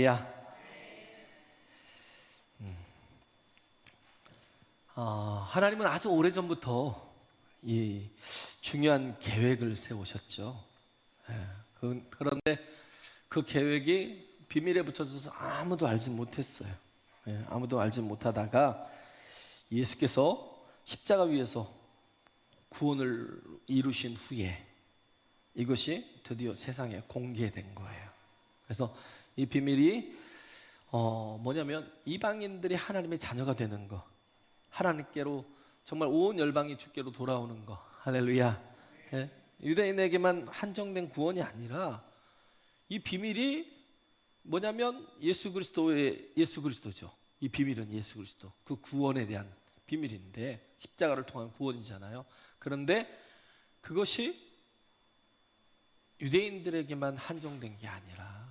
야, 하나님은 아주 오래전부터 이 중요한 계획을 세우셨죠. 예, 그런데 그 계획이 비밀에 붙여져서 아무도 알지 못했어요. 아무도 알지 못하다가 예수께서 십자가 위에서 구원을 이루신 후에 이것이 드디어 세상에 공개된 거예요. 그래서 이 비밀이 뭐냐면 이방인들이 하나님의 자녀가 되는 거, 하나님께로 정말 온 열방이 주께로 돌아오는 거. 할렐루야. 예? 유대인에게만 한정된 구원이 아니라 이 비밀이 뭐냐면 예수 그리스도죠. 이 비밀은 예수 그리스도, 그 구원에 대한 비밀인데 십자가를 통한 구원이잖아요. 그런데 그것이 유대인들에게만 한정된 게 아니라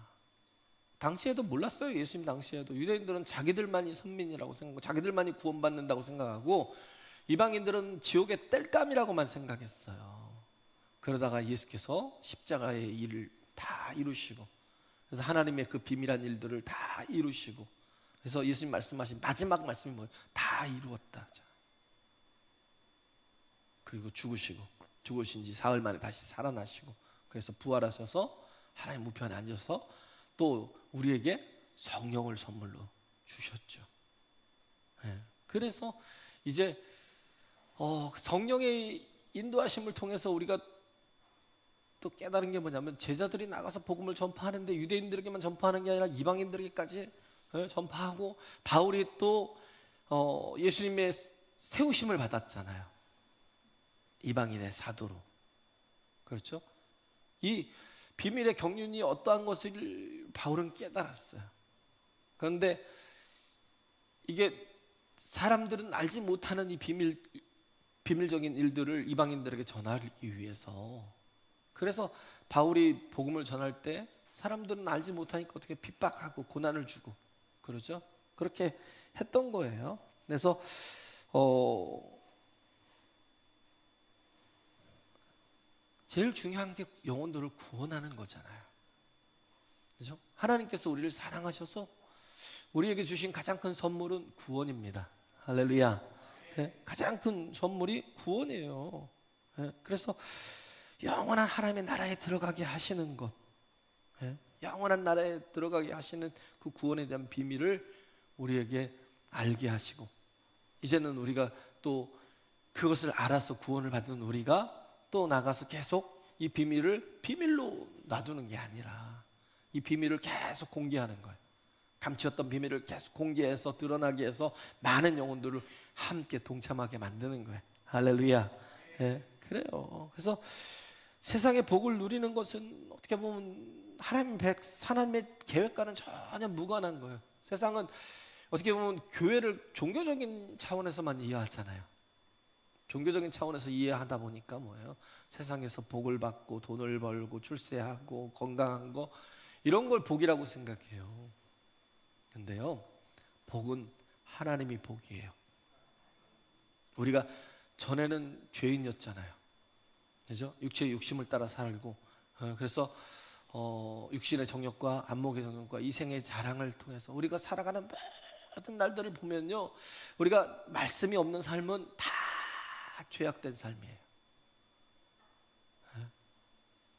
당시에도 몰랐어요. 예수님 당시에도 유대인들은 자기들만이 선민이라고 생각하고 자기들만이 구원받는다고 생각하고 이방인들은 지옥의 땔감이라고만 생각했어요. 그러다가 예수께서 십자가의 일을 다 이루시고, 그래서 하나님의 그 비밀한 일들을 다 이루시고, 그래서 예수님 말씀하신 마지막 말씀이 뭐예요? 다 이루었다. 그리고 죽으신 지 사흘 만에 다시 살아나시고, 그래서 부활하셔서 하나님 우편에 앉아서 또 우리에게 성령을 선물로 주셨죠. 그래서 이제 성령의 인도하심을 통해서 우리가 또 깨달은 게 뭐냐면, 제자들이 나가서 복음을 전파하는데 유대인들에게만 전파하는 게 아니라 이방인들에게까지 전파하고, 바울이 또 예수님의 세우심을 받았잖아요. 이방인의 사도로. 그렇죠? 이 비밀의 경륜이 어떠한 것을 바울은 깨달았어요. 그런데 이게 사람들은 알지 못하는 이 비밀적인 일들을 이방인들에게 전하기 위해서, 그래서 바울이 복음을 전할 때 사람들은 알지 못하니까 어떻게 핍박하고 고난을 주고, 그러죠? 그렇게 했던 거예요. 그래서 제일 중요한 게 영혼들을 구원하는 거잖아요. 그렇죠? 하나님께서 우리를 사랑하셔서 우리에게 주신 가장 큰 선물은 구원입니다. 할렐루야. 가장 큰 선물이 구원이에요. 그래서 영원한 하나님의 나라에 들어가게 하시는 것, 영원한 나라에 들어가게 하시는 그 구원에 대한 비밀을 우리에게 알게 하시고, 이제는 우리가 또 그것을 알아서 구원을 받은 우리가 또 나가서 계속 이 비밀을 비밀로 놔두는 게 아니라 이 비밀을 계속 공개하는 거예요. 감추었던 비밀을 계속 공개해서 드러나게 해서 많은 영혼들을 함께 동참하게 만드는 거예요. 할렐루야. 그래요. 그래서 세상의 복을 누리는 것은 어떻게 보면 하나님의 계획과는 전혀 무관한 거예요. 세상은 어떻게 보면 교회를 종교적인 차원에서만 이해하잖아요. 종교적인 차원에서 이해하다 보니까 뭐예요? 세상에서 복을 받고 돈을 벌고 출세하고 건강한 거, 이런 걸 복이라고 생각해요. 근데요, 복은 하나님이 복이에요. 우리가 전에는 죄인이었잖아요. 그죠? 육체의 욕심을 따라 살고, 그래서 육신의 정욕과 안목의 정욕과 이생의 자랑을 통해서 우리가 살아가는 모든 날들을 보면요, 우리가 말씀이 없는 삶은 다 죄악된 삶이에요.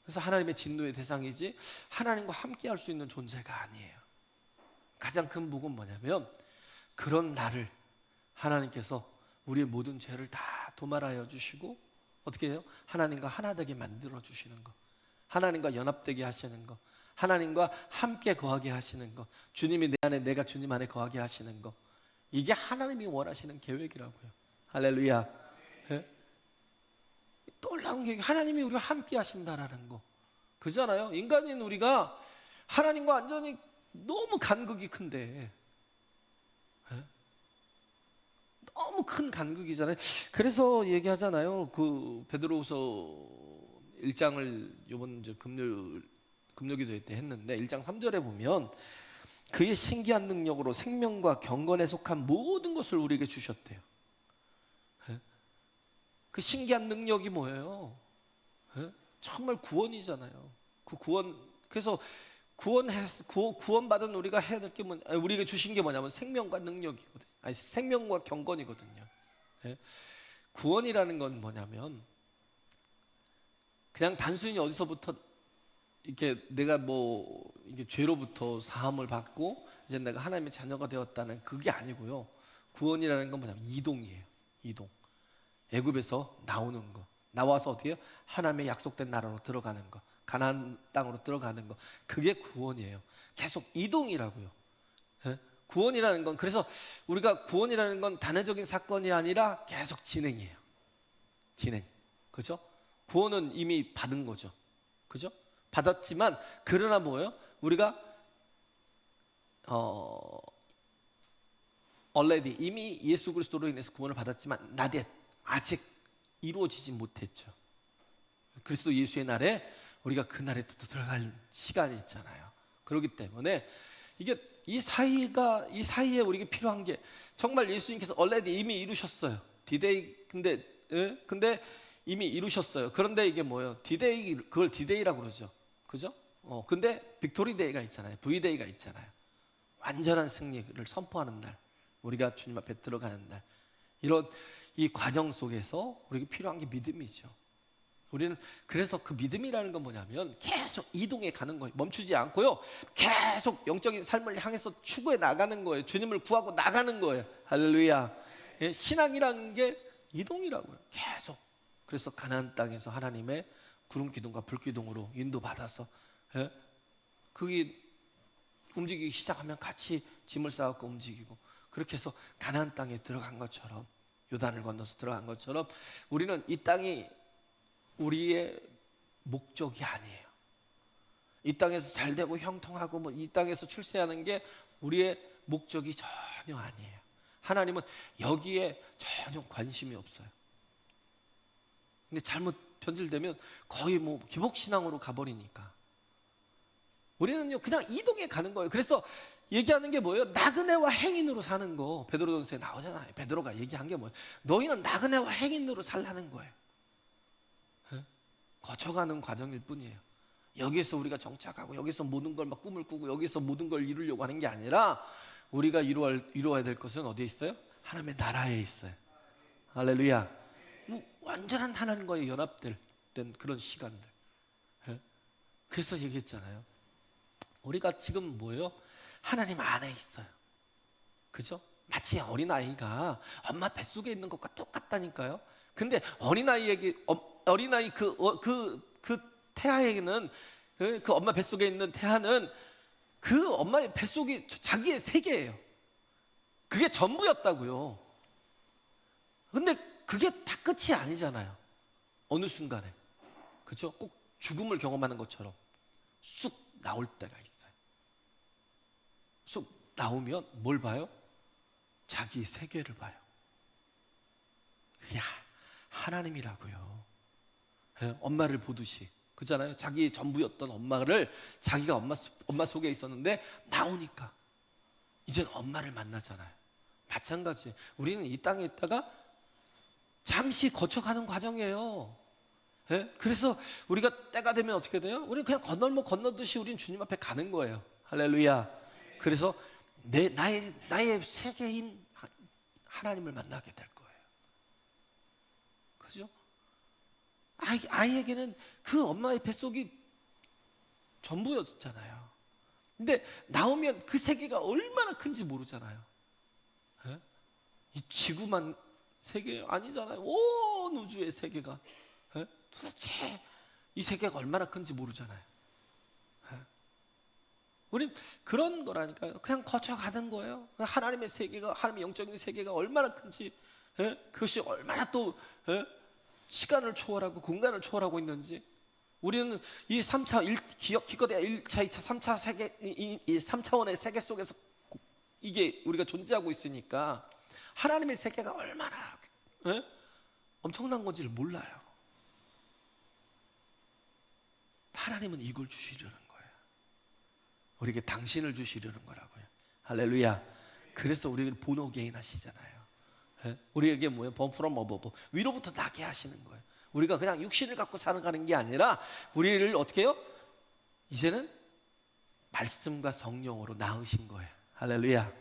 그래서 하나님의 진노의 대상이지 하나님과 함께 할 수 있는 존재가 아니에요. 가장 큰 복은 뭐냐면, 그런 나를 하나님께서 우리의 모든 죄를 다 도말하여 주시고, 어떻게 해요? 하나님과 하나 되게 만들어 주시는 것, 하나님과 연합되게 하시는 것, 하나님과 함께 거하게 하시는 것, 주님이 내 안에 내가 주님 안에 거하게 하시는 것, 이게 하나님이 원하시는 계획이라고요. 할렐루야. 놀라운 게 하나님이 우리와 함께 하신다라는 거, 그잖아요. 인간인 우리가 하나님과 완전히 너무 간극이 큰데, 너무 큰 간극이잖아요. 그래서 얘기하잖아요. 그 베드로후서 1장을 이번 금요기도회 때 했는데 1장 3절에 보면 그의 신기한 능력으로 생명과 경건에 속한 모든 것을 우리에게 주셨대요. 그 신기한 능력이 뭐예요? 정말 구원이잖아요. 그 구원, 그래서 구원받은 우리가 해야 될 게 우리에게 주신 게 뭐냐면 생명과 능력이거든요. 아니, 생명과 경건이거든요. 예? 구원이라는 건 뭐냐면 그냥 단순히 어디서부터 이렇게 내가 뭐 이게 죄로부터 사함을 받고 이제 내가 하나님의 자녀가 되었다는 그게 아니고요. 구원이라는 건 뭐냐면 이동이에요. 이동. 애굽에서 나오는 거. 나와서 어떻게 해요? 하나님의 약속된 나라로 들어가는 거. 가나안 땅으로 들어가는 거. 그게 구원이에요. 계속 이동이라고요. 예? 구원이라는 건 그래서 우리가 구원이라는 건 단회적인 사건이 아니라 계속 진행이에요. 진행. 그죠? 구원은 이미 받은 거죠. 그죠? 받았지만 그러나 뭐예요? 우리가 already 이미 예수 그리스도로 인해서 구원을 받았지만 not yet 아직 이루어지지 못했죠. 그리스도 예수의 날에 우리가 그 날에 또 들어갈 시간이 있잖아요. 그렇기 때문에 이게 이 사이에 우리에게 필요한 게 정말 예수님께서 already 이미 이루셨어요. D-Day 근데 이미 이루셨어요. 그런데 이게 뭐예요? D-Day 그걸 D-Day라고 그러죠. 그죠? 근데 빅토리 데이가 있잖아요. V-Day가 있잖아요. 완전한 승리를 선포하는 날. 우리가 주님 앞에 들어가는 날. 이런 이 과정 속에서 우리에게 필요한 게 믿음이죠. 우리는 그래서 그 믿음이라는 건 뭐냐면 계속 이동해 가는 거예요. 멈추지 않고요. 계속 영적인 삶을 향해서 추구해 나가는 거예요. 주님을 구하고 나가는 거예요. 할렐루야. 예, 신앙이라는 게 이동이라고요. 계속. 그래서 가나안 땅에서 하나님의 구름 기둥과 불 기둥으로 인도받아서 그게 움직이기 시작하면 같이 짐을 싸갖고 움직이고 그렇게 해서 가나안 땅에 들어간 것처럼 요단을 건너서 들어간 것처럼 우리는 이 땅이 우리의 목적이 아니에요. 이 땅에서 잘 되고 형통하고 뭐 이 땅에서 출세하는 게 우리의 목적이 전혀 아니에요. 하나님은 여기에 전혀 관심이 없어요. 근데 잘못 변질되면 거의 뭐 기복신앙으로 가버리니까 우리는요 그냥 이동해 가는 거예요. 그래서 얘기하는 게 뭐예요? 나그네와 행인으로 사는 거. 베드로전서에 나오잖아요. 베드로가 얘기한 게 뭐예요? 너희는 나그네와 행인으로 살라는 거예요. 거쳐가는 과정일 뿐이에요. 여기에서 우리가 정착하고 여기서 모든 걸 막 꿈을 꾸고 여기서 모든 걸 이루려고 하는 게 아니라 우리가 이루어야 될 것은 어디에 있어요? 하나님의 나라에 있어요. 할렐루야. 완전한 하나님과의 연합된 그런 시간들. 그래서 얘기했잖아요. 우리가 지금 뭐예요? 하나님 안에 있어요. 그죠? 마치 어린아이가 엄마 뱃속에 있는 것과 똑같다니까요. 근데 어린아이 그 태아에게는 그 엄마 뱃속에 있는 태아는 그 엄마의 뱃속이 자기의 세계예요. 그게 전부였다고요. 근데 그게 다 끝이 아니잖아요. 어느 순간에. 그죠? 꼭 죽음을 경험하는 것처럼 쑥 나올 때가 있어요. 쑥 나오면 뭘 봐요? 자기의 세계를 봐요. 그게 하나님이라고요. 엄마를 보듯이. 그잖아요. 자기의 전부였던 엄마를 자기가 엄마 속에 있었는데 나오니까 이젠 엄마를 만나잖아요. 마찬가지. 우리는 이 땅에 있다가 잠시 거쳐가는 과정이에요. 그래서 우리가 때가 되면 어떻게 돼요? 우리는 그냥 건너듯이 우리는 주님 앞에 가는 거예요. 할렐루야. 그래서 나의 세계인 하나님을 만나게 될 거예요. 그죠? 아이에게는 그 엄마의 뱃속이 전부였잖아요. 근데 나오면 그 세계가 얼마나 큰지 모르잖아요. 이 지구만 세계 아니잖아요. 온 우주의 세계가 도대체 이 세계가 얼마나 큰지 모르잖아요. 우린 그런 거라니까요. 그냥 거쳐가는 거예요. 하나님의 세계가, 하나님의 영적인 세계가 얼마나 큰지, 그것이 얼마나 또 시간을 초월하고 공간을 초월하고 있는지. 우리는 이 3차 기껏해야 1차, 2차, 3차 세계, 이 3차원의 세계 속에서 이게 우리가 존재하고 있으니까 하나님의 세계가 얼마나 엄청난 건지를 몰라요. 하나님은 이걸 주시려는 거예요. 우리에게 당신을 주시려는 거라고요. 할렐루야. 그래서 우리를 본어게인 하시잖아요. 우리에게 뭐예요? born from above. 위로부터 나게 하시는 거예요. 우리가 그냥 육신을 갖고 살아가는 게 아니라 우리를 어떻게 해요? 이제는 말씀과 성령으로 낳으신 거예요. 할렐루야.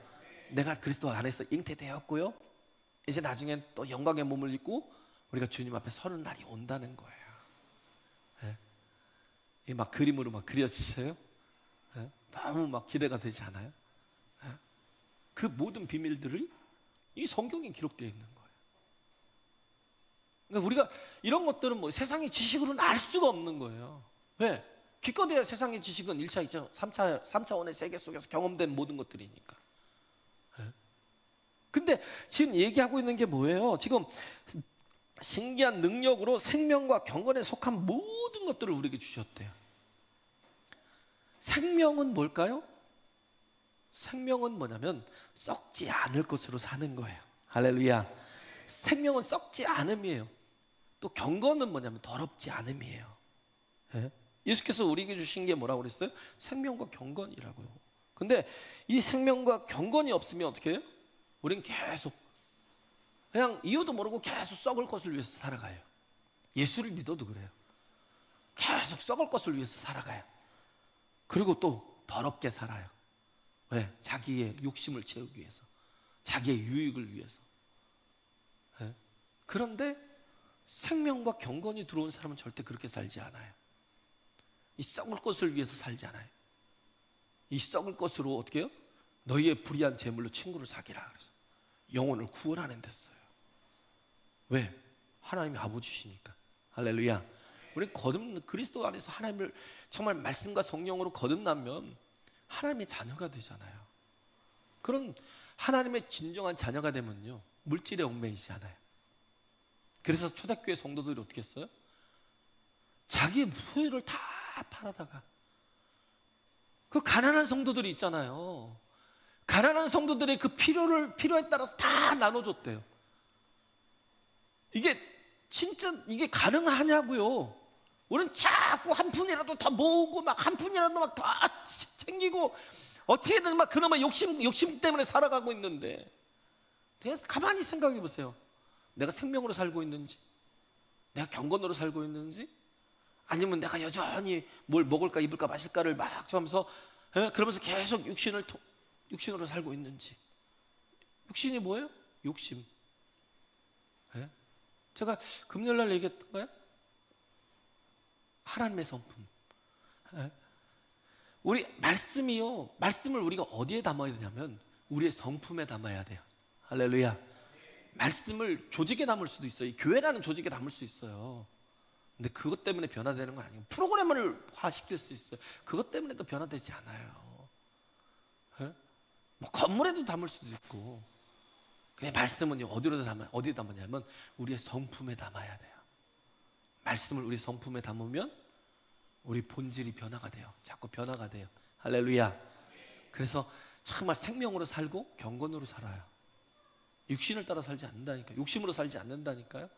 내가 그리스도 안에서 잉태되었고요, 이제 나중엔 또 영광의 몸을 입고 우리가 주님 앞에 서는 날이 온다는 거예요. 예? 이게 막 그림으로 막 그려지세요? 예? 너무 막 기대가 되지 않아요? 예? 그 모든 비밀들이 이 성경에 기록되어 있는 거예요. 그러니까 우리가 이런 것들은 뭐 세상의 지식으로는 알 수가 없는 거예요. 왜? 기껏해야 세상의 지식은 1차, 2차, 3차원의 세계 속에서 경험된 모든 것들이니까. 예? 근데 지금 얘기하고 있는 게 뭐예요? 지금 신기한 능력으로 생명과 경건에 속한 모든 것들을 우리에게 주셨대요. 생명은 뭘까요? 생명은 뭐냐면 썩지 않을 것으로 사는 거예요. 할렐루야. 생명은 썩지 않음이에요. 또 경건은 뭐냐면 더럽지 않음이에요. 예? 예수께서 우리에게 주신 게 뭐라고 그랬어요? 생명과 경건이라고요. 근데 이 생명과 경건이 없으면 어떻게 해요? 우린 계속 그냥 이유도 모르고 계속 썩을 것을 위해서 살아가요. 예수를 믿어도 그래요. 계속 썩을 것을 위해서 살아가요. 그리고 또 더럽게 살아요. 왜? 자기의 욕심을 채우기 위해서, 자기의 유익을 위해서. 예? 그런데 생명과 경건이 들어온 사람은 절대 그렇게 살지 않아요. 이 썩을 것을 위해서 살지 않아요. 이 썩을 것으로 어떻게 해요? 너희의 불의한 재물로 친구를 사귀라. 그래서 영혼을 구원하는 데 써요. 왜? 하나님이 아버지시니까. 할렐루야. 우리 그리스도 안에서 하나님을 정말 말씀과 성령으로 거듭나면 하나님의 자녀가 되잖아요. 그런 하나님의 진정한 자녀가 되면요, 물질에 얽매이지 않아요. 그래서 초대교회 성도들이 어떻게 했어요? 자기의 소유를 다 팔아다가, 그 가난한 성도들이 있잖아요. 가난한 성도들의 그 필요에 따라서 다 나눠줬대요. 이게 진짜 이게 가능하냐고요. 우리는 자꾸 한 푼이라도 더 모으고 막 한 푼이라도 막 더 챙기고 어떻게든 막 그나마 욕심 때문에 살아가고 있는데, 가만히 생각해 보세요. 내가 생명으로 살고 있는지, 내가 경건으로 살고 있는지, 아니면 내가 여전히 뭘 먹을까 입을까 마실까를 막 하면서 그러면서 계속 육신으로 살고 있는지. 육신이 뭐예요? 욕심. 예? 제가 금요일날 얘기했던 거예요. 하나님의 성품. 예? 우리 말씀을 우리가 어디에 담아야 되냐면 우리의 성품에 담아야 돼요. 할렐루야. 말씀을 조직에 담을 수도 있어요. 교회라는 조직에 담을 수 있어요. 근데 그것 때문에 변화되는 건 아니고, 프로그램을 화시킬 수 있어요. 그것 때문에도 변화되지 않아요. 예? 뭐 건물에도 담을 수도 있고. 그냥 말씀은 어디에 담느냐면 우리의 성품에 담아야 돼요. 말씀을 우리 성품에 담으면 우리 본질이 변화가 돼요. 자꾸 변화가 돼요. 할렐루야. 그래서 정말 생명으로 살고 경건으로 살아요. 육신을 따라 살지 않는다니까요. 욕심으로 살지 않는다니까요.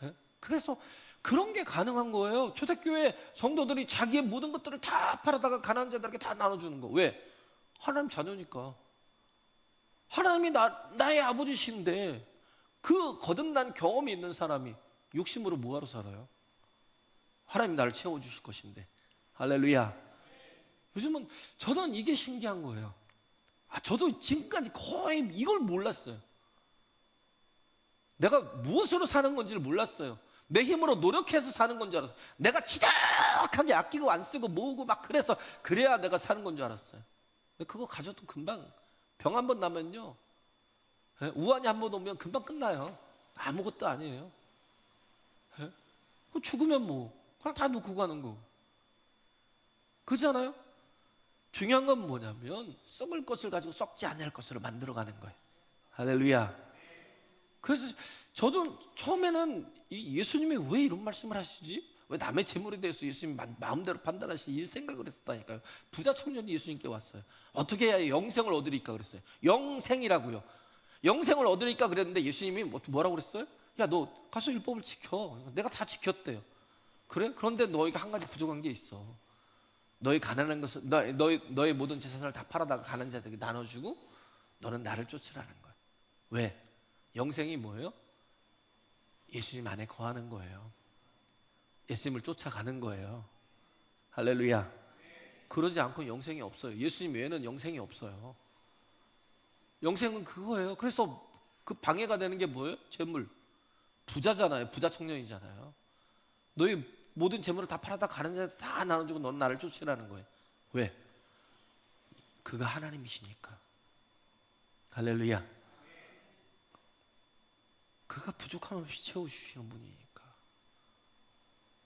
예? 그래서 그런 게 가능한 거예요. 초대교회 성도들이 자기의 모든 것들을 다 팔아다가 가난한 자들에게 다 나눠주는 거. 왜? 하나님 자녀니까. 하나님이 나의 아버지신데, 그 거듭난 경험이 있는 사람이 욕심으로 뭐하러 살아요? 하나님이 나를 채워주실 것인데. 할렐루야. 요즘은 저는 이게 신기한 거예요. 저도 지금까지 거의 이걸 몰랐어요. 내가 무엇으로 사는 건지를 몰랐어요. 내 힘으로 노력해서 사는 건 줄 알았어요. 내가 지독하게 아끼고 안 쓰고 모으고 막 그래야 내가 사는 건 줄 알았어요. 근데 그거 가져도 금방 병 한 번 나면요, 우환이 한 번 오면 금방 끝나요. 아무것도 아니에요. 죽으면 뭐 그냥 다 놓고 가는 거. 그렇잖아요. 중요한 건 뭐냐면 썩을 것을 가지고 썩지 않을 것으로 만들어가는 거예요. 할렐루야. 그래서 저도 처음에는 예수님이 왜 이런 말씀을 하시지? 왜 남의 재물에 대해서 예수님이 마음대로 판단하시지? 이 생각을 했었다니까요. 부자 청년이 예수님께 왔어요. 어떻게 해야 영생을 얻으리까 그랬어요. 영생이라고요. 영생을 얻으리까 그랬는데 예수님이 뭐라고 그랬어요? 야, 너 가서 율법을 지켜. 내가 다 지켰대요. 그래? 그런데 너희가 한 가지 부족한 게 있어. 너희 가난한 것을 너희 모든 재산을 다 팔아다가 가난한 자들에게 나눠주고 너는 나를 쫓으라는 거야. 왜? 영생이 뭐예요? 예수님 안에 거하는 거예요. 예수님을 쫓아가는 거예요. 할렐루야. 그러지 않고 영생이 없어요. 예수님 외에는 영생이 없어요. 영생은 그거예요. 그래서 그 방해가 되는 게 뭐예요? 재물. 부자잖아요. 부자 청년이잖아요. 너희 모든 재물을 다 팔아다 가는 자들 다 나눠주고 너는 나를 쫓으라는 거예요. 왜? 그가 하나님이시니까. 할렐루야. 그가 부족함 없이 채워주시는 분이니까.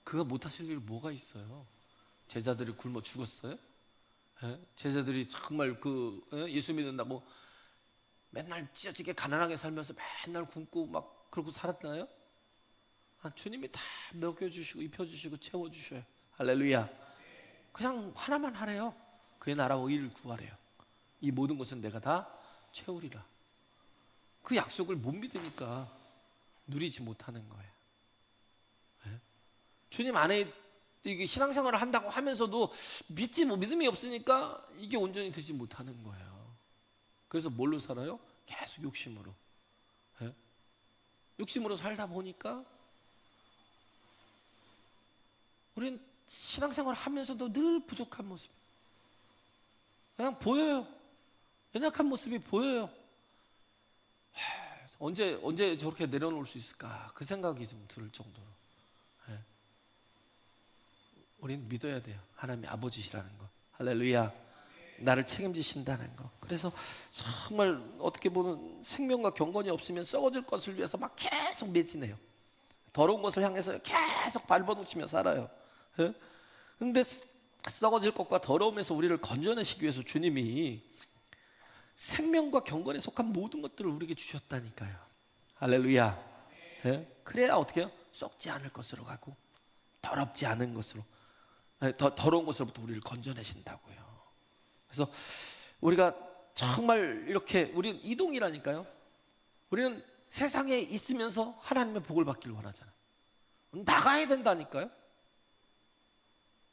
그가 못하실 일 뭐가 있어요? 제자들이 굶어 죽었어요? 예? 제자들이 정말 예수 믿는다고 맨날 찢어지게 가난하게 살면서 맨날 굶고 막 그러고 살았나요? 주님이 다 먹여주시고 입혀주시고 채워주셔요. 할렐루야. 그냥 하나만 하래요. 그의 나라와 의를 구하래요. 이 모든 것은 내가 다 채우리라. 그 약속을 못 믿으니까 누리지 못하는 거예요. 네? 주님 안에 이게 신앙생활을 한다고 하면서도 믿음이 없으니까 이게 온전히 되지 못하는 거예요. 그래서 뭘로 살아요? 계속 욕심으로. 네? 욕심으로 살다 보니까 우리는 신앙생활을 하면서도 늘 부족한 모습, 그냥 보여요. 연약한 모습이 보여요. 언제 저렇게 내려놓을 수 있을까? 그 생각이 좀 들 정도로. 네. 우리는 믿어야 돼요. 하나님이 아버지시라는 거. 할렐루야. 나를 책임지신다는 거. 그래서 정말 어떻게 보면 생명과 경건이 없으면 썩어질 것을 위해서 막 계속 매진해요. 더러운 것을 향해서 계속 밟아놓치며 살아요. 근데 썩어질 것과 더러움에서 우리를 건져내시기 위해서 주님이 생명과 경건에 속한 모든 것들을 우리에게 주셨다니까요. 할렐루야. 그래야 어떻게 해요? 썩지 않을 것으로 가고 더럽지 않은 것으로, 더러운 것으로부터 우리를 건져내신다고요. 그래서 우리가 정말 이렇게 우리는 이동이라니까요. 우리는 세상에 있으면서 하나님의 복을 받기를 원하잖아요. 나가야 된다니까요.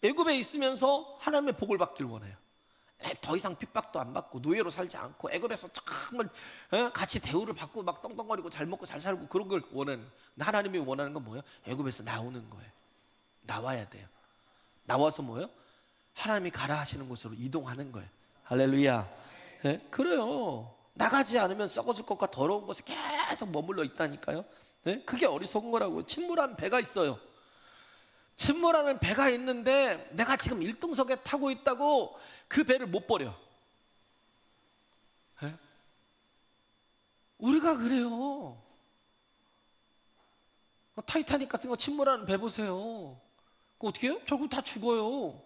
애굽에 있으면서 하나님의 복을 받기를 원해요. 더 이상 핍박도 안 받고 노예로 살지 않고 애굽에서 정말 같이 대우를 받고 막 떵떵거리고 잘 먹고 잘 살고 그런 걸 원하는. 하나님이 원하는 건 뭐예요? 애굽에서 나오는 거예요. 나와야 돼요. 나와서 뭐예요? 하나님이 가라 하시는 곳으로 이동하는 거예요. 할렐루야. 그래요. 나가지 않으면 썩어질 것과 더러운 것에 계속 머물러 있다니까요. 그게 어리석은 거라고요. 침몰한 배가 있어요. 침몰하는 배가 있는데 내가 지금 1등석에 타고 있다고 그 배를 못 버려. 우리가 그래요. 타이타닉 같은 거 침몰하는 배 보세요. 그거 어떻게 해요? 결국 다 죽어요.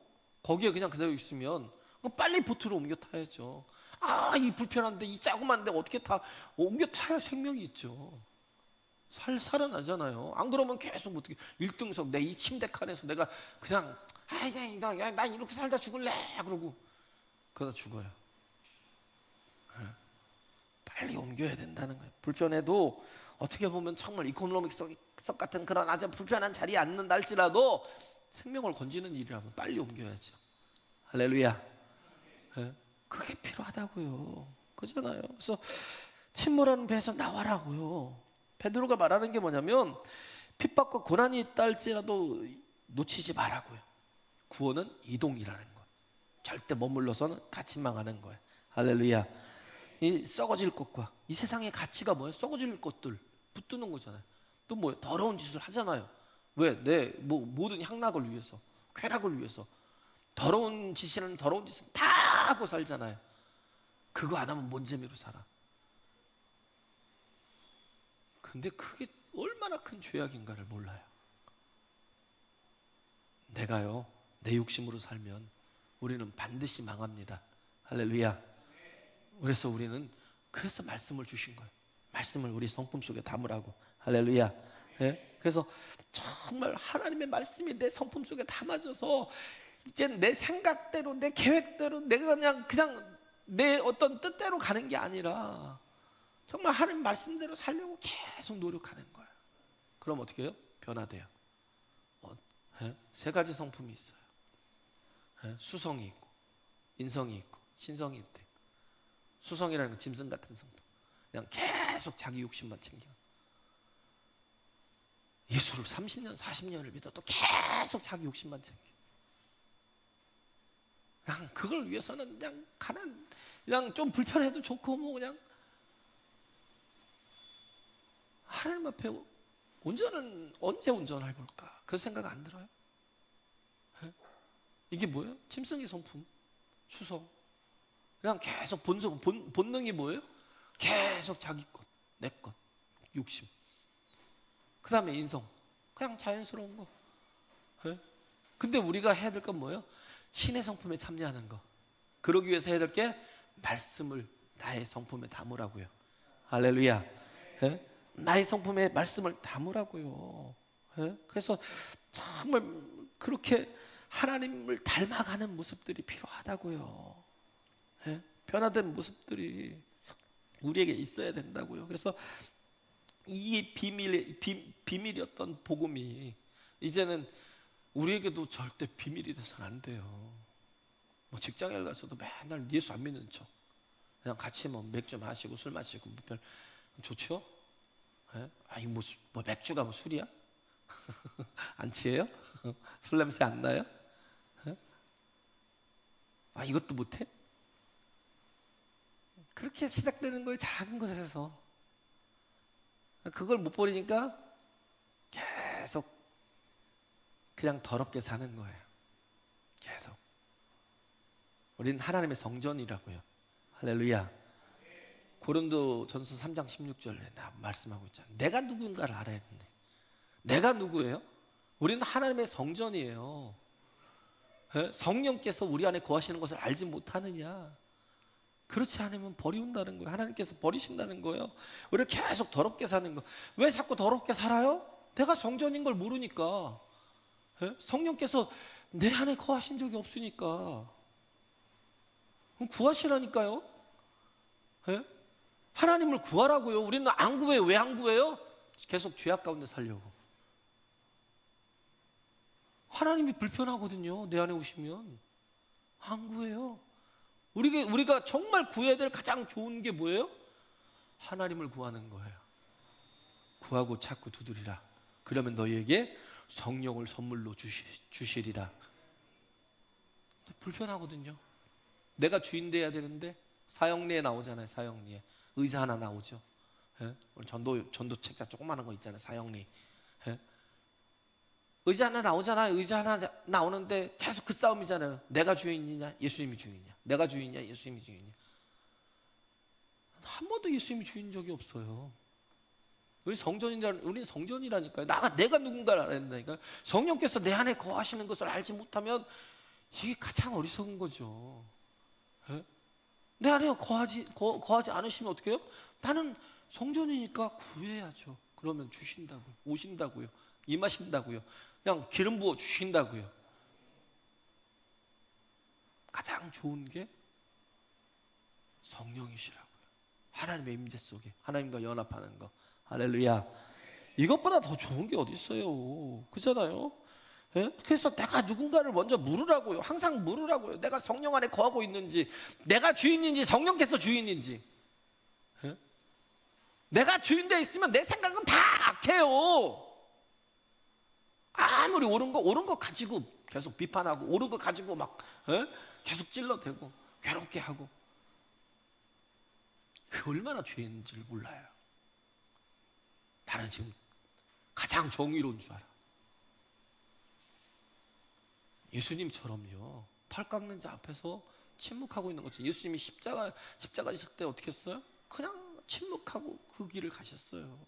거기에 그냥 그대로 있으면 빨리 보트로 옮겨 타야죠. 이 불편한데 이 짜고만데 어떻게 옮겨 타야 생명이 있죠. 살아나잖아요. 안 그러면 계속 어떻게 1등석 내 이 침대 칸에서 내가 그냥 난 이렇게 살다 죽을래 그러고 그러다 죽어요. 빨리 옮겨야 된다는 거예요. 불편해도 어떻게 보면 정말 이코노믹 석 같은 그런 아주 불편한 자리에 앉는다 할지라도 생명을 건지는 일이라면 빨리 옮겨야죠. 할렐루야. 그게 필요하다고요. 그잖아요. 그래서 침몰하는 배에서 나와라고요. 베드로가 말하는 게 뭐냐면 핍박과 고난이 있다 할지라도 놓치지 말라고요. 구원은 이동이라는 거. 절대 머물러서는 같이 망하는 거예요. 할렐루야. 이 썩어질 것과 이 세상의 가치가 뭐예요? 썩어질 것들 붙드는 거잖아요. 또 뭐예요? 더러운 짓을 하잖아요. 왜? 내 모든 향락을 위해서, 쾌락을 위해서 더러운 짓을 다 하고 살잖아요. 그거 안 하면 뭔 재미로 살아? 근데 그게 얼마나 큰 죄악인가를 몰라요. 내가요, 내 욕심으로 살면 우리는 반드시 망합니다. 할렐루야. 그래서 우리는 그래서 말씀을 주신 거예요. 말씀을 우리 성품 속에 담으라고. 할렐루야. 그래서 정말 하나님의 말씀이 내 성품 속에 담아져서 이제 내 생각대로 내 계획대로 내가 그냥 내 어떤 뜻대로 가는 게 아니라 정말 하나님 말씀대로 살려고 계속 노력하는 거예요. 그럼 어떻게 해요? 변화돼요. 세 가지 성품이 있어요. 수성이 있고 인성이 있고 신성이 있대. 수성이라는 건 짐승 같은 성품. 그냥 계속 자기 욕심만 챙겨. 예수를 30년 40년을 믿어도 계속 자기 욕심만 챙겨. 그냥 그걸 위해서는 그냥 좀 불편해도 좋고 뭐 그냥 하나님 앞에 언제 운전을 해볼까? 그 생각 안 들어요? 예? 이게 뭐예요? 짐승의 성품, 추성. 그냥 계속 본능이 뭐예요? 계속 자기 것, 내 것, 욕심. 그 다음에 인성. 그냥 자연스러운 거. 예? 근데 우리가 해야 될 건 뭐예요? 신의 성품에 참여하는 거. 그러기 위해서 해야 될 게 말씀을 나의 성품에 담으라고요. 할렐루야. 예? 나의 성품에 말씀을 담으라고요. 예? 그래서 정말 그렇게 하나님을 닮아가는 모습들이 필요하다고요. 예? 변화된 모습들이 우리에게 있어야 된다고요. 그래서 이 비밀이었던 복음이 이제는 우리에게도 절대 비밀이 돼서는 안 돼요. 뭐 직장에 가서도 맨날 예수 안 믿는 척, 그냥 같이 뭐 맥주 마시고 술 마시고 별 좋죠? 예? 아이 뭐 맥주가 뭐 술이야? 안 취해요? 술 냄새 안 나요? 예? 아 이것도 못해? 그렇게 시작되는 거예요. 작은 것에서. 그걸 못 버리니까 계속 그냥 더럽게 사는 거예요. 계속. 우리는 하나님의 성전이라고요. 할렐루야. 고린도전서 3장 16절에 말씀하고 있잖아요. 내가 누군가를 알아야 된대. 내가 누구예요? 우리는 하나님의 성전이에요. 예? 성령께서 우리 안에 거하시는 것을 알지 못하느냐? 그렇지 않으면 버린다는 거예요. 하나님께서 버리신다는 거예요. 우리가 계속 더럽게 사는 거. 왜 자꾸 더럽게 살아요? 내가 성전인 걸 모르니까. 예? 성령께서 내 안에 거하신 적이 없으니까. 그럼 구하시라니까요. 예? 하나님을 구하라고요. 우리는 안 구해요. 왜 안 구해요? 계속 죄악 가운데 살려고. 하나님이 불편하거든요. 내 안에 오시면 안 구해요. 우리가 정말 구해야 될 가장 좋은 게 뭐예요? 하나님을 구하는 거예요. 구하고 찾고 두드리라. 그러면 너희에게 성령을 선물로 주시리라. 불편하거든요. 내가 주인 돼야 되는데 사형리에 나오잖아요. 사형리에 의자 하나 나오죠. 예? 우리 전도 책자 조그마한 거 있잖아요. 사형리. 예? 의자 하나 나오잖아요. 의자 하나 나오는데 계속 그 싸움이잖아요. 내가 주인이냐 예수님이 주인이냐. 내가 주인이냐 예수님이 주인이냐. 한 번도 예수님이 주인 적이 없어요. 우리는 성전이라니까요. 내가 누군가를 알아야 된다니까요. 성령께서 내 안에 거하시는 것을 알지 못하면 이게 가장 어리석은 거죠. 예? 내 안에 거하지 않으시면 어떻게 해요? 나는 성전이니까 구해야죠. 그러면 주신다고요. 오신다고요. 임하신다고요. 그냥 기름 부어 주신다고요. 가장 좋은 게 성령이시라고요. 하나님의 임재 속에 하나님과 연합하는 거. 할렐루야. 이것보다 더 좋은 게 어디 있어요? 그렇잖아요. 예? 그래서 내가 누군가를 먼저 물으라고요. 항상 물으라고요. 내가 성령 안에 거하고 있는지, 내가 주인인지 성령께서 주인인지. 예? 내가 주인되어 있으면 내 생각은 다 악해요. 아무리 옳은 거 가지고 계속 비판하고, 옳은 거 가지고 막 계속 찔러대고 괴롭게 하고. 그 얼마나 죄인지를 몰라요. 나는 지금 가장 정의로운 줄 알아. 예수님처럼요. 털 깎는 자 앞에서 침묵하고 있는 거죠. 예수님이 십자가 지실 때 어떻게 했어요? 그냥 침묵하고 그 길을 가셨어요.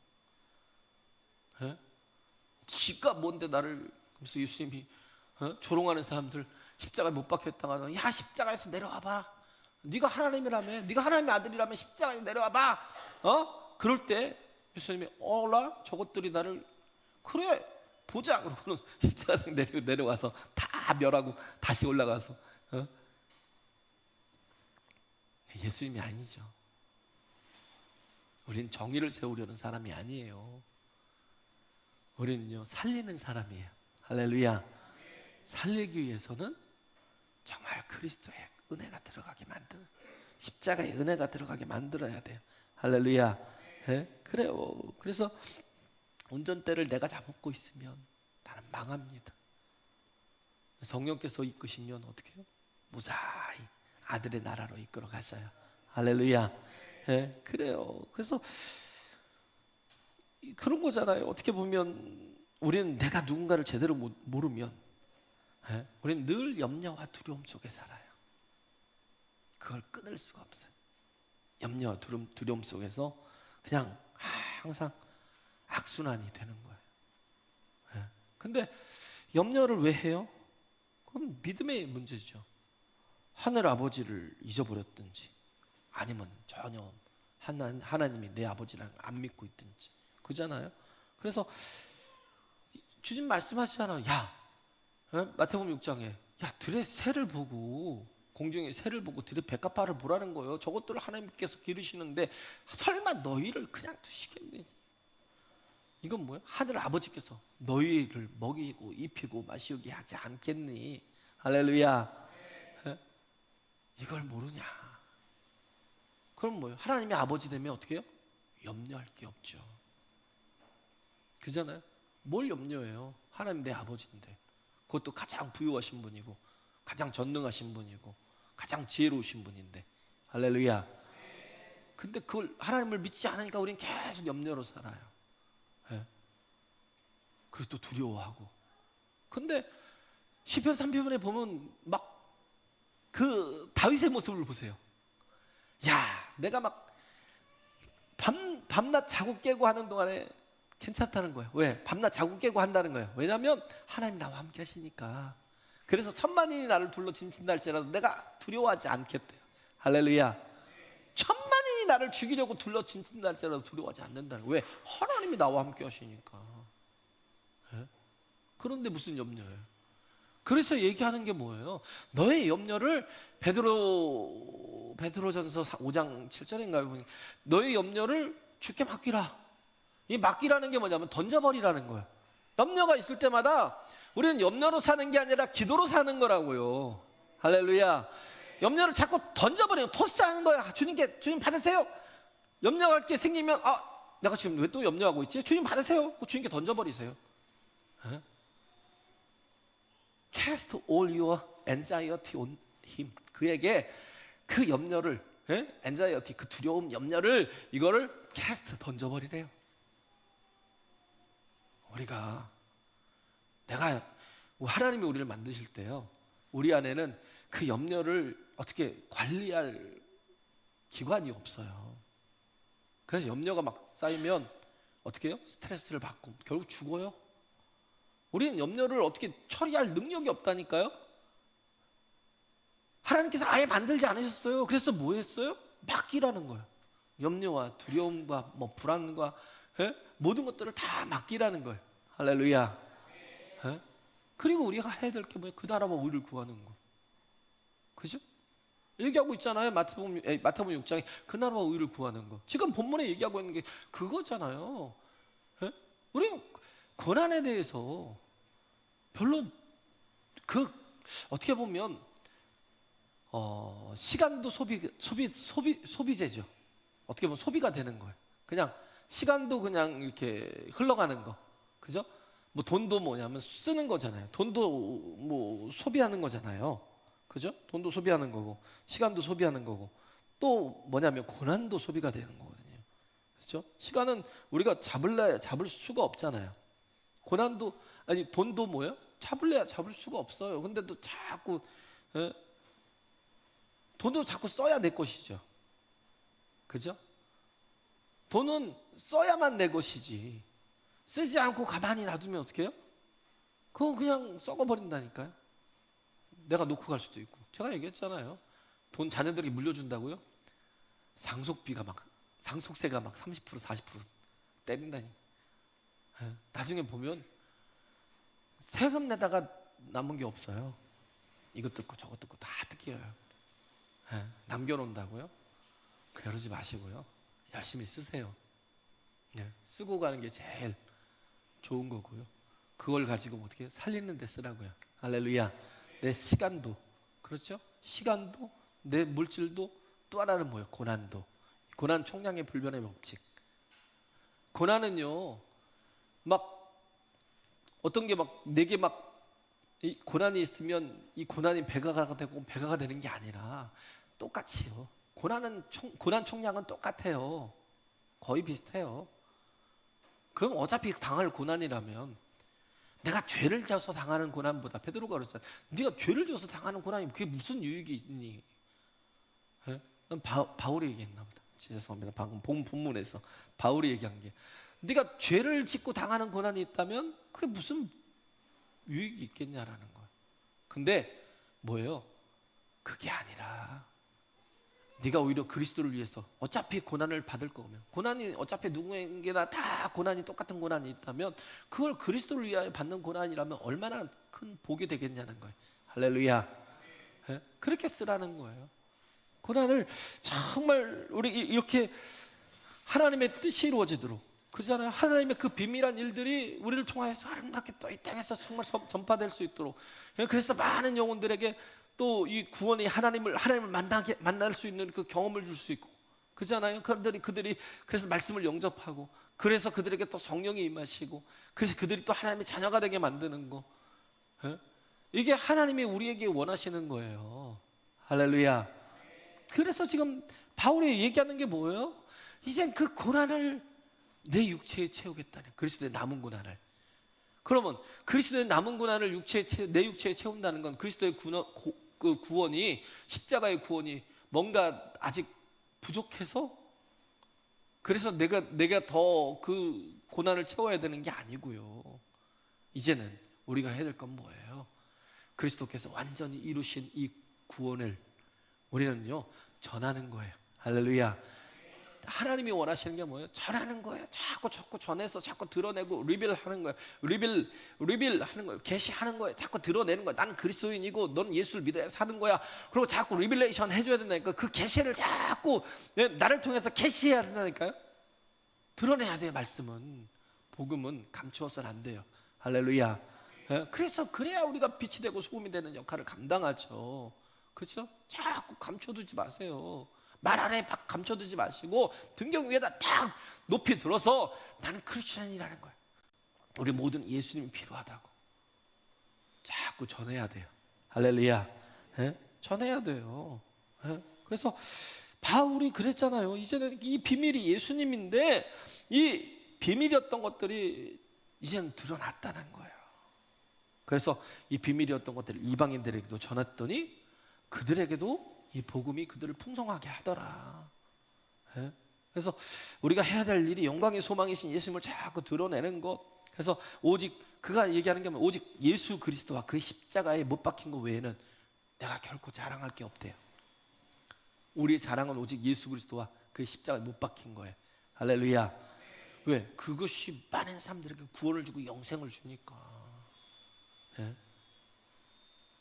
예? 지가 뭔데 나를. 그래서 예수님이 조롱하는 사람들 십자가에 못 박혔다가 야 십자가에서 내려와봐. 네가 하나님이라며, 네가 하나님의 아들이라면 십자가에 내려와봐. 그럴 때 예수님이 어라 저것들이 나를 그래 보자. 그러고는 십자가에 내려와서 다 멸하고 다시 올라가서 예수님이 아니죠. 우린 정의를 세우려는 사람이 아니에요. 우리는요 살리는 사람이에요. 할렐루야. 살리기 위해서는 정말 그리스도의 은혜가 들어가게 만드는, 십자가의 은혜가 들어가게 만들어야 돼요. 할렐루야. 네? 그래요. 그래서 운전대를 내가 잡고 있으면 나는 망합니다. 성령께서 이끄시면 어떻게 해요? 무사히 아들의 나라로 이끌어 가셔요. 할렐루야. 예, 그래요. 그래서 그런 거잖아요. 어떻게 보면 우리는 내가 누군가를 제대로 모르면 우리는 늘 염려와 두려움 속에 살아요. 그걸 끊을 수가 없어요. 염려와 두려움 속에서 그냥 항상 악순환이 되는 거예요. 근데 염려를 왜 해요? 그건 믿음의 문제죠. 하늘 아버지를 잊어버렸든지 아니면 전혀 하나님이 내 아버지라는 걸 안 믿고 있든지 그잖아요. 그래서 주님 말씀하시잖아요. 야, 마태복음 6장에 야, 들의 새를 보고 공중의 새를 보고 들의 백합화를 보라는 거예요. 저것들을 하나님께서 기르시는데 설마 너희를 그냥 두시겠니? 이건 뭐예요? 하늘 아버지께서 너희를 먹이고 입히고 마시게 하지 않겠니? 할렐루야. 이걸 모르냐? 그럼 뭐예요? 하나님의 아버지 되면 어떻게 해요? 염려할 게 없죠. 그잖아요. 뭘 염려해요? 하나님 내 아버지인데, 그것도 가장 부유하신 분이고 가장 전능하신 분이고 가장 지혜로우신 분인데, 할렐루야. 근데 그걸 하나님을 믿지 않으니까 우리는 계속 염려로 살아요. 그리고 또 두려워하고. 근데 시편 3편에 보면 막 그 다윗의 모습을 보세요. 야, 내가 막 밤낮 자고 깨고 하는 동안에 괜찮다는 거예요. 왜? 밤낮 자고 깨고 한다는 거예요. 왜냐하면 하나님 나와 함께 하시니까. 그래서 천만인이 나를 둘러 진친달지라도 내가 두려워하지 않겠대요. 할렐루야. 천만인이 나를 죽이려고 둘러 진친달지라도 두려워하지 않는다는 거예요. 왜? 하나님이 나와 함께 하시니까. 그런데 무슨 염려예요? 그래서 얘기하는 게 뭐예요? 너의 염려를 베드로전서 5장 7절인가요? 너의 염려를 주께 맡기라. 이 맡기라는 게 뭐냐면 던져버리라는 거예요. 염려가 있을 때마다 우리는 염려로 사는 게 아니라 기도로 사는 거라고요. 할렐루야. 염려를 자꾸 던져버리고 토스하는 거야. 주님께 주님 받으세요. 염려할 게 생기면 내가 지금 왜 또 염려하고 있지? 주님 받으세요. 주님께 던져버리세요. Cast all your anxiety on him. 그에게 그 염려를, anxiety, 그 두려움, 염려를 이거를 cast 던져버리래요. 내가 하나님이 우리를 만드실 때요, 우리 안에는 그 염려를 어떻게 관리할 기관이 없어요. 그래서 염려가 막 쌓이면 어떻게 해요? 스트레스를 받고 결국 죽어요. 우리는 염려를 어떻게 처리할 능력이 없다니까요. 하나님께서 아예 만들지 않으셨어요. 그래서 뭐 했어요? 맡기라는 거예요. 염려와 두려움과 불안과 모든 것들을 다 맡기라는 거예요. 할렐루야. 그리고 우리가 해야 될 게 뭐예요? 그 나라와 의를 구하는 거. 그죠? 얘기하고 있잖아요. 마태복음 6장에 그 나라와 의를 구하는 거. 지금 본문에 얘기하고 있는 게 그거잖아요. 우리는 고난에 대해서 별로 어떻게 보면 시간도 소비재죠. 어떻게 보면 소비가 되는 거예요. 그냥 시간도 그냥 이렇게 흘러가는 거. 그죠? 뭐 돈도 뭐냐면 쓰는 거잖아요. 돈도 뭐 소비하는 거잖아요. 그죠? 돈도 소비하는 거고 시간도 소비하는 거고 또 뭐냐면 고난도 소비가 되는 거거든요. 그렇죠? 시간은 우리가 잡을 수가 없잖아요. 고난도 돈도 뭐예요? 잡을래야 잡을 수가 없어요. 근데 또 자꾸 돈도 자꾸 써야 내 것이죠. 그죠? 돈은 써야만 내 것이지 쓰지 않고 가만히 놔두면 어떻게 해요? 그건 그냥 썩어버린다니까요. 내가 놓고 갈 수도 있고. 제가 얘기했잖아요. 돈 자녀들에게 물려준다고요? 상속세가 막 30% 40% 때린다니. 나중에 보면 세금 내다가 남은 게 없어요. 이것 듣고 저것 듣고 다 뜯겨요. 남겨놓는다고요? 그러지 마시고요. 열심히 쓰세요. 쓰고 가는 게 제일 좋은 거고요. 그걸 가지고 어떻게 살리는 데 쓰라고요. 할렐루야. 내 시간도, 그렇죠? 시간도, 내 물질도, 또 하나는 뭐예요? 고난도. 고난 총량의 불변의 법칙. 고난은요, 막 어떤 게 막 내게 막 이 고난이 있으면 이 고난이 배가가 되고 배가가 되는 게 아니라 똑같이요. 고난 총량은 똑같아요. 거의 비슷해요. 그럼 어차피 당할 고난이라면 내가 죄를 져서 당하는 고난보다, 베드로가 그랬잖아요. 네가 죄를 져서 당하는 고난이 그게 무슨 유익이 있니? 예? 바울이 얘기했나 보다. 죄송합니다. 방금 본문에서 바울이 얘기한 게, 네가 죄를 짓고 당하는 고난이 있다면 그게 무슨 유익이 있겠냐라는 거예요. 근데 뭐예요? 그게 아니라 네가 오히려 그리스도를 위해서 어차피 고난을 받을 거면, 고난이 어차피 누구에게나 다 고난이 똑같은 고난이 있다면 그걸 그리스도를 위하여 받는 고난이라면 얼마나 큰 복이 되겠냐는 거예요. 할렐루야. 예? 그렇게 쓰라는 거예요. 고난을 정말 우리 이렇게 하나님의 뜻이 이루어지도록, 그렇잖아요. 하나님의 그 비밀한 일들이 우리를 통하여서 아름답게 또 이 땅에서 정말 전파될 수 있도록, 그래서 많은 영혼들에게 또 이 구원이 하나님을 만날 수 있는 그 경험을 줄 수 있고, 그렇잖아요. 그들이 그래서 말씀을 영접하고, 그래서 그들에게 또 성령이 임하시고, 그래서 그들이 또 하나님의 자녀가 되게 만드는 거, 이게 하나님이 우리에게 원하시는 거예요. 할렐루야. 그래서 지금 바울이 얘기하는 게 뭐예요? 이젠 그 고난을 내 육체에 채우겠다는, 그리스도의 남은 고난을. 그러면 그리스도의 남은 고난을 내 육체에 채운다는 건 그리스도의 그 구원이, 십자가의 구원이 뭔가 아직 부족해서 그래서 내가 더 그 고난을 채워야 되는 게 아니고요. 이제는 우리가 해야 될 건 뭐예요? 그리스도께서 완전히 이루신 이 구원을 우리는요 전하는 거예요. 할렐루야. 하나님이 원하시는 게 뭐예요? 전하는 거예요. 자꾸 전해서 자꾸 드러내고 리빌하는 거예요. 리빌하는 거예요. 계시하는 거예요. 자꾸 드러내는 거예요. 나는 그리스도인이고 넌 예수를 믿어야 사는 거야. 그리고 자꾸 리빌레이션 해줘야 된다니까. 그 계시를 자꾸 나를 통해서 계시해야 된다니까요. 드러내야 돼요. 말씀은, 복음은 감추어서는 안 돼요. 할렐루야. 그래야 우리가 빛이 되고 소금이 되는 역할을 감당하죠. 그렇죠? 자꾸 감춰두지 마세요. 말 안에 막 감춰두지 마시고 등경 위에다 딱 높이 들어서 나는 크리스천이라는 거예요. 우리 모든 예수님이 필요하다고 자꾸 전해야 돼요. 할렐루야. 전해야 돼요. 그래서 바울이 그랬잖아요. 이제는 이 비밀이 예수님인데 이 비밀이었던 것들이 이제는 드러났다는 거예요. 그래서 이 비밀이었던 것들을 이방인들에게도 전했더니 그들에게도 이 복음이 그들을 풍성하게 하더라. 그래서 우리가 해야 될 일이 영광의 소망이신 예수님을 자꾸 드러내는 것. 그래서 오직 그가 얘기하는 게 오직 예수 그리스도와 그 십자가에 못 박힌 것 외에는 내가 결코 자랑할 게 없대요. 우리의 자랑은 오직 예수 그리스도와 그 십자가에 못 박힌 거예요. 할렐루야. 왜? 그것이 많은 사람들에게 구원을 주고 영생을 주니까.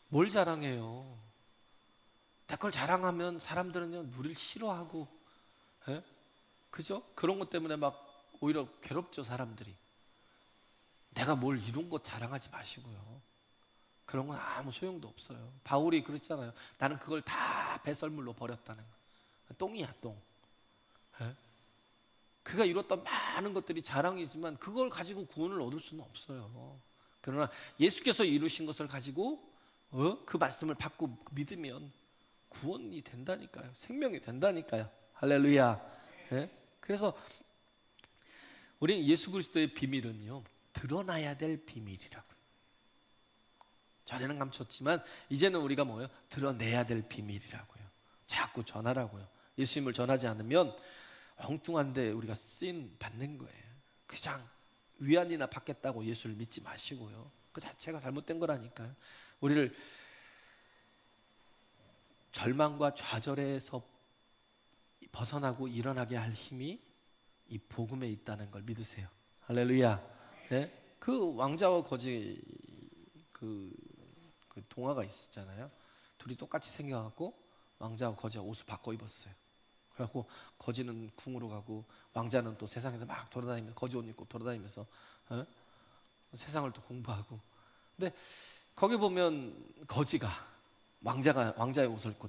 뭘 자랑해요? 내 걸 자랑하면 사람들은요 우리를 싫어하고, 그죠? 그런 것 때문에 막 오히려 괴롭죠 사람들이. 내가 뭘 이룬 것 자랑하지 마시고요. 그런 건 아무 소용도 없어요. 바울이 그랬잖아요. 나는 그걸 다 배설물로 버렸다는 거. 똥이야 똥. 그가 이뤘던 많은 것들이 자랑이지만 그걸 가지고 구원을 얻을 수는 없어요. 그러나 예수께서 이루신 것을 가지고 그 말씀을 받고 믿으면 구원이 된다니까요. 생명이 된다니까요. 할렐루야. 그래서 우리 예수 그리스도의 비밀은요 드러나야 될 비밀이라고요. 전에는 감췄지만 이제는 우리가 뭐예요? 드러내야 될 비밀이라고요. 자꾸 전하라고요. 예수님을 전하지 않으면 엉뚱한데 우리가 쓰임 받는 거예요. 그냥 위안이나 받겠다고 예수를 믿지 마시고요. 그 자체가 잘못된 거라니까요. 우리를 절망과 좌절에서 벗어나고 일어나게 할 힘이 이 복음에 있다는 걸 믿으세요. 할렐루야. 그 왕자와 거지 그 동화가 있었잖아요. 둘이 똑같이 생겨갖고 왕자와 거지가 옷을 바꿔 입었어요. 그래갖고 거지는 궁으로 가고 왕자는 또 세상에서 막 돌아다니면서 거지 옷 입고 돌아다니면서 세상을 또 공부하고. 근데 거기 보면 거지가 왕자의 옷을 입고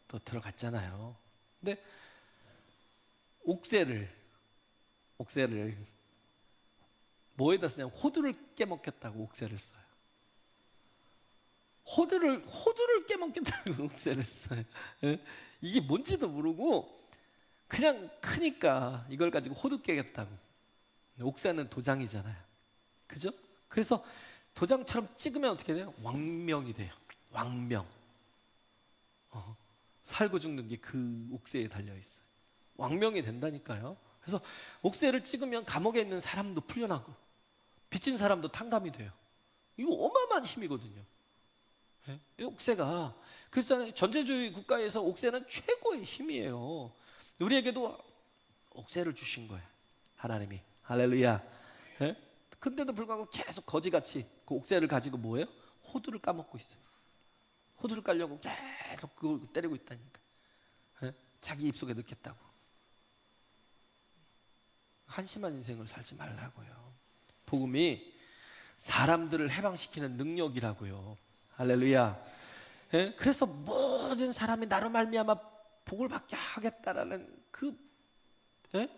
또 들어갔잖아요. 근데 옥새를 뭐에다 쓰냐면 호두를 깨먹겠다고 옥새를 써요. 호두를 깨먹겠다는 옥새를 써요. 예? 이게 뭔지도 모르고 그냥 크니까 이걸 가지고 호두 깨겠다고. 옥새는 도장이잖아요. 그죠? 그래서 도장처럼 찍으면 어떻게 돼요? 왕명이 돼요. 왕명. 살고 죽는 게 그 옥새에 달려 있어요. 왕명이 된다니까요. 그래서 옥새를 찍으면 감옥에 있는 사람도 풀려나고 빚진 사람도 탕감이 돼요. 이거 어마어마한 힘이거든요. 예? 이 옥새가 그렇잖아요. 전제주의 국가에서 옥새는 최고의 힘이에요. 우리에게도 옥새를 주신 거예요. 하나님이. 할렐루야. 예? 근데도 불구하고 계속 거지같이 그 옥새를 가지고 뭐예요? 호두를 까먹고 있어요. 호두를 깔려고 계속 그걸 때리고 있다니까. 예? 자기 입속에 넣겠다고. 한심한 인생을 살지 말라고요. 복음이 사람들을 해방시키는 능력이라고요. 할렐루야. 예? 그래서 모든 사람이 나로 말미암아 복을 받게 하겠다라는 예?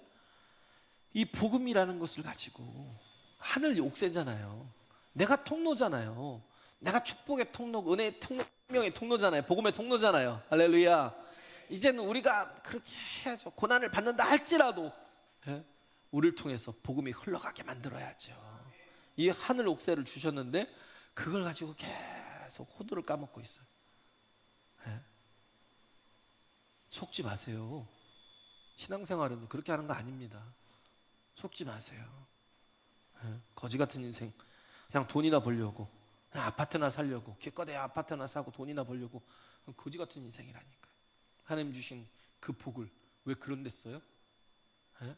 이 복음이라는 것을 가지고 하늘 옥새잖아요. 내가 통로잖아요. 내가 축복의 통로, 은혜의 통로, 생명의 통로잖아요. 복음의 통로잖아요. 할렐루야. 이제는 우리가 그렇게 해야죠. 고난을 받는다 할지라도 예? 우리를 통해서 복음이 흘러가게 만들어야죠. 이 하늘 옥새를 주셨는데 그걸 가지고 계속 호두를 까먹고 있어요. 예? 속지 마세요. 신앙생활은 그렇게 하는 거 아닙니다. 속지 마세요. 예? 거지 같은 인생, 그냥 돈이나 벌려고, 그냥 아파트나 살려고, 기껏해 아파트나 사고 돈이나 벌려고, 거지 같은 인생이라니까요. 하나님 주신 그 복을 왜 그런 데 써요? 예?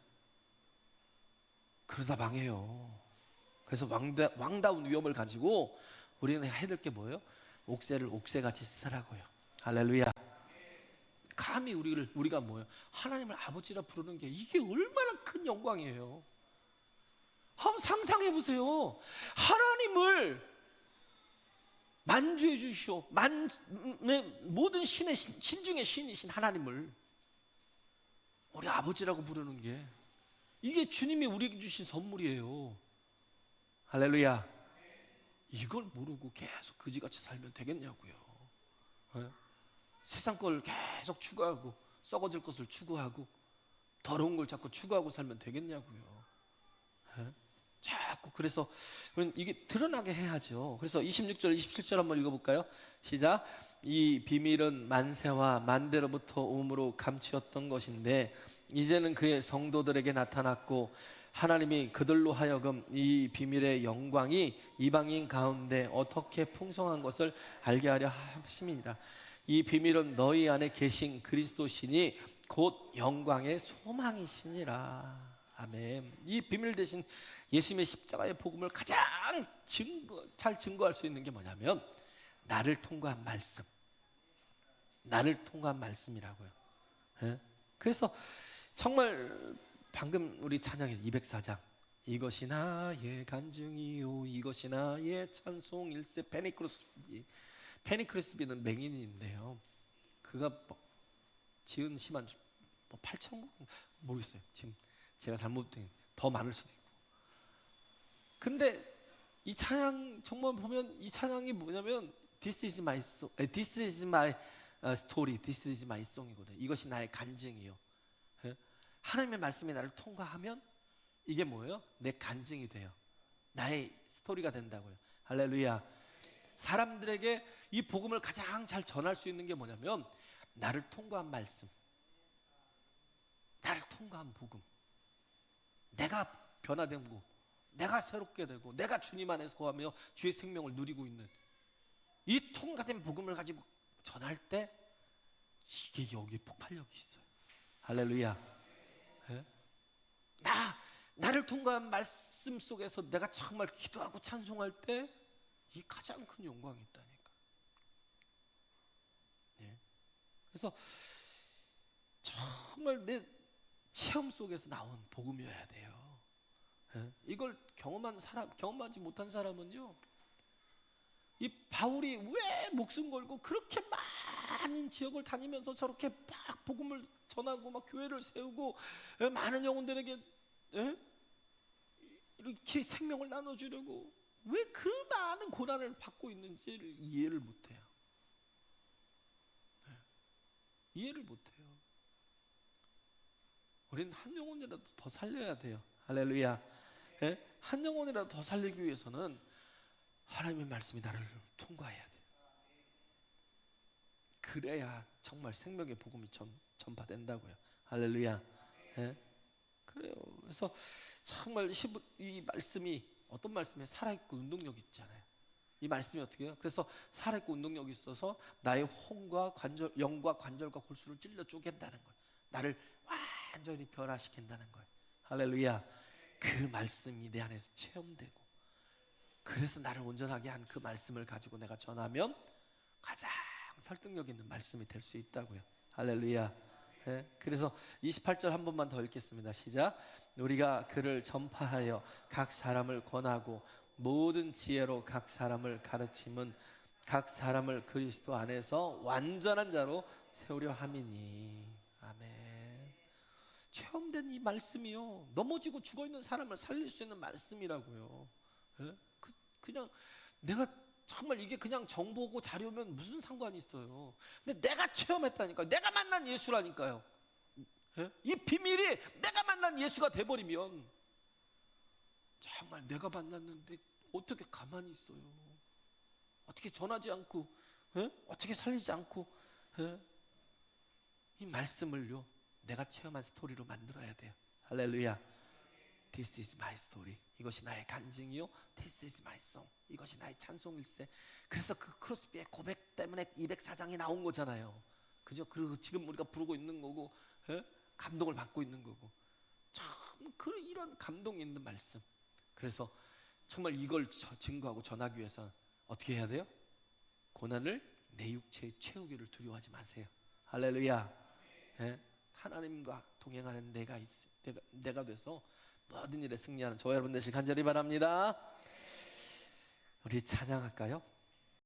그러다 망해요. 그래서 왕다운 위엄을 가지고 우리는 해야 될 게 뭐예요? 옥새를 옥새같이 쓰라고요. 할렐루야. 감히 우리가 뭐예요? 하나님을 아버지라 부르는 게 이게 얼마나 큰 영광이에요. 한번 상상해 보세요. 하나님을 만주해 주시오. 모든 신의 신 중에 신이신 하나님을 우리 아버지라고 부르는 게 이게 주님이 우리에게 주신 선물이에요. 할렐루야. 이걸 모르고 계속 그지같이 살면 되겠냐고요. 네? 세상 걸 계속 추구하고 썩어질 것을 추구하고 더러운 걸 자꾸 추구하고 살면 되겠냐고요. 네? 자꾸 그래서 이게 드러나게 해야죠. 그래서 26절 27절 한번 읽어볼까요? 시작. 이 비밀은 만세와 만대로부터 오므로 감추었던 것인데 이제는 그의 성도들에게 나타났고 하나님이 그들로 하여금 이 비밀의 영광이 이방인 가운데 어떻게 풍성한 것을 알게 하려 하심이니라. 이 비밀은 너희 안에 계신 그리스도시니 곧 영광의 소망이시니라. 아멘. 이 비밀 대신 예수님의 십자가의 복음을 가장 잘 증거할 수 있는 게 뭐냐면 나를 통과한 말씀, 나를 통과한 말씀이라고요. 예? 그래서 정말 방금 우리 찬양에서 204장 이것이 나의 간증이요 이것이 나의 찬송일세. 페니크루스비는 맹인인데요. 그가 지은 시만 8천 모르겠어요. 지금 제가 잘못된 더 많을 수도 있고. 근데 이 찬양 정말 보면 이 찬양이 뭐냐면 This is my story, This is my song이거든요. 이것이 나의 간증이요. 하나님의 말씀이 나를 통과하면 이게 뭐예요? 내 간증이 돼요. 나의 스토리가 된다고요. 할렐루야. 사람들에게 이 복음을 가장 잘 전할 수 있는 게 뭐냐면 나를 통과한 말씀, 나를 통과한 복음, 내가 변화되고 내가 새롭게 되고 내가 주님 안에서 거하며 주의 생명을 누리고 있는 이 통과된 복음을 가지고 전할 때 이게 여기 폭발력이 있어요. 할렐루야. 예? 나를 통과한 말씀 속에서 내가 정말 기도하고 찬송할 때 이 가장 큰 영광이 있다니까. 예? 그래서 정말 내 체험 속에서 나온 복음이어야 돼요. 예? 이걸 경험하지 못한 사람은요, 이 바울이 왜 목숨 걸고 그렇게 많은 지역을 다니면서 저렇게 막 복음을 전하고 막 교회를 세우고 많은 영혼들에게 이렇게 생명을 나눠주려고 왜 그 많은 고난을 받고 있는지를 이해를 못해요. 네. 이해를 못해요. 우리는 한 영혼이라도 더 살려야 돼요. 할렐루야. 네? 한 영혼이라도 더 살리기 위해서는 하나님의 말씀이 나를 통과해야 돼요. 그래야 정말 생명의 복음이 전파된다고요. 할렐루야. 네? 그래요. 그래서 정말 이 말씀이 어떤 말씀에 살아있고 운동력이 있잖아요. 이 말씀이 어떻게 해요? 그래서 살아있고 운동력이 있어서 나의 영과 관절과 골수를 찔러 쪼갠다는 거예요. 나를 완전히 변화시킨다는 거예요. 할렐루야. 그 말씀이 내 안에서 체험되고, 그래서 나를 온전하게 한 그 말씀을 가지고 내가 전하면 가장 설득력 있는 말씀이 될 수 있다고요. 할렐루야. 네? 그래서 28절 한 번만 더 읽겠습니다. 시작. 우리가 그를 전파하여 각 사람을 권하고 모든 지혜로 각 사람을 가르침은 각 사람을 그리스도 안에서 완전한 자로 세우려 함이니. 아멘. 체험된 이 말씀이요, 넘어지고 죽어있는 사람을 살릴 수 있는 말씀이라고요. 네? 그냥 내가 정말 이게 그냥 정보고 자료면 무슨 상관이 있어요. 근데 내가 체험했다니까요. 내가 만난 예수라니까요. 예? 이 비밀이 내가 만난 예수가 돼버리면 정말 내가 만났는데 어떻게 가만히 있어요. 어떻게 전하지 않고, 예? 어떻게 살리지 않고, 예? 이 말씀을요 내가 체험한 스토리로 만들어야 돼요. 할렐루야. This is my story. 이것이 나의 간증이요. This is my song. 이것이 나의 찬송일세. 그래서 그 크로스비의 고백 때문에 204장이 나온 거잖아요. 그죠? 그리고 지금 우리가 부르고 있는 거고, 예? 감동을 받고 있는 거고. 참 이런 감동이 있는 말씀. 그래서 정말 이걸 증거하고 전하기 위해서 어떻게 해야 돼요? 고난을 내 육체의 채우기를 두려워하지 마세요. 할렐루야. 예? 하나님과 동행하는 내가 돼서 모든 일에 승리하는 저와 여러분 되시길 간절히 바랍니다. 우리 찬양할까요?